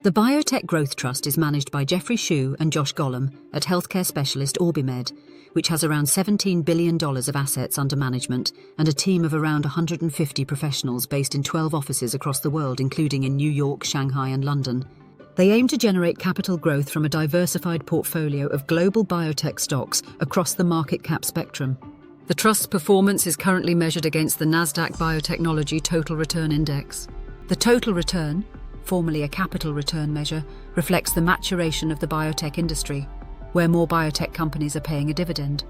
The Biotech Growth Trust is managed by Jeffrey Hsu and Josh Gollum at healthcare specialist OrbiMed, which has around $17 billion of assets under management and a team of around 150 professionals based in 12 offices across the world, including in New York, Shanghai, and London. They aim to generate capital growth from a diversified portfolio of global biotech stocks across the market cap spectrum. The trust's performance is currently measured against the NASDAQ Biotechnology Total Return Index. The total return, formerly a capital return measure, reflects the maturation of the biotech industry, where more biotech companies are paying a dividend.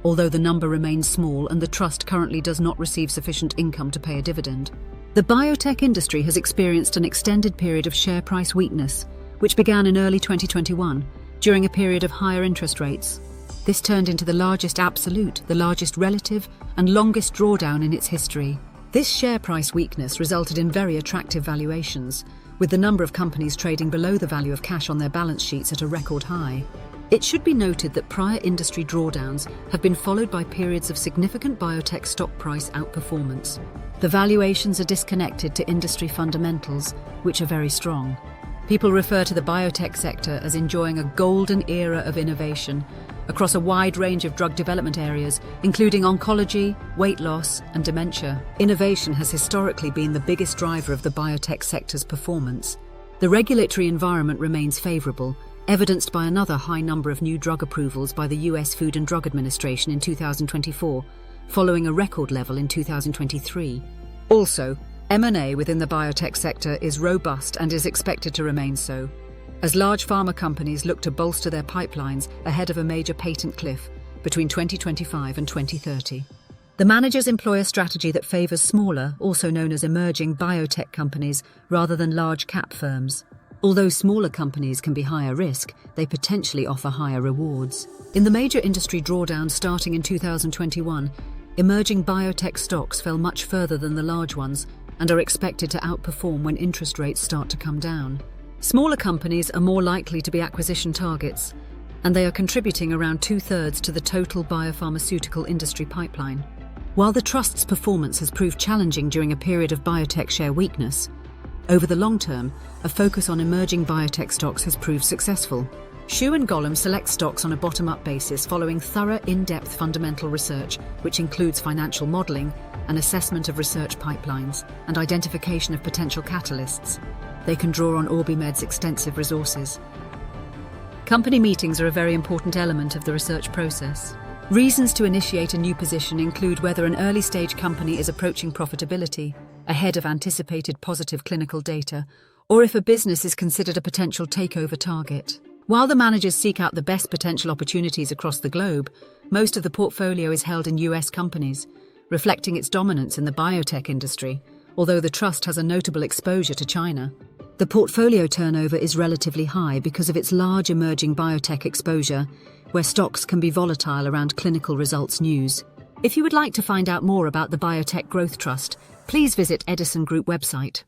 Although the number remains small and the trust currently does not receive sufficient income to pay a dividend, the biotech industry has experienced an extended period of share price weakness, which began in early 2021, during a period of higher interest rates. This turned into the largest absolute, the largest relative, and longest drawdown in its history. This share price weakness resulted in very attractive valuations, with the number of companies trading below the value of cash on their balance sheets at a record high. It should be noted that prior industry drawdowns have been followed by periods of significant biotech stock price outperformance. The valuations are disconnected to industry fundamentals, which are very strong. People refer to the biotech sector as enjoying a golden era of innovation across a wide range of drug development areas, including oncology, weight loss, and dementia. Innovation has historically been the biggest driver of the biotech sector's performance. The regulatory environment remains favourable, evidenced by another high number of new drug approvals by the US Food and Drug Administration in 2024, following a record level in 2023. Also, M&A within the biotech sector is robust and is expected to remain so, as large pharma companies look to bolster their pipelines ahead of a major patent cliff between 2025 and 2030. The managers employ a strategy that favours smaller, also known as emerging biotech companies, rather than large cap firms. Although smaller companies can be higher risk, they potentially offer higher rewards. In the major industry drawdown starting in 2021, emerging biotech stocks fell much further than the large ones and are expected to outperform when interest rates start to come down. Smaller companies are more likely to be acquisition targets, and they are contributing around 2/3 to the total biopharmaceutical industry pipeline. While the trust's performance has proved challenging during a period of biotech share weakness, over the long term, a focus on emerging biotech stocks has proved successful. Hsu and Gollum select stocks on a bottom-up basis following thorough, in-depth fundamental research, which includes financial modelling, an assessment of research pipelines, and identification of potential catalysts. They can draw on OrbiMed's extensive resources. Company meetings are a very important element of the research process. Reasons to initiate a new position include whether an early-stage company is approaching profitability, ahead of anticipated positive clinical data, or if a business is considered a potential takeover target. While the managers seek out the best potential opportunities across the globe, most of the portfolio is held in US companies, reflecting its dominance in the biotech industry, although the trust has a notable exposure to China. The portfolio turnover is relatively high because of its large emerging biotech exposure, where stocks can be volatile around clinical results news. If you would like to find out more about the Biotech Growth Trust, please visit Edison Group website.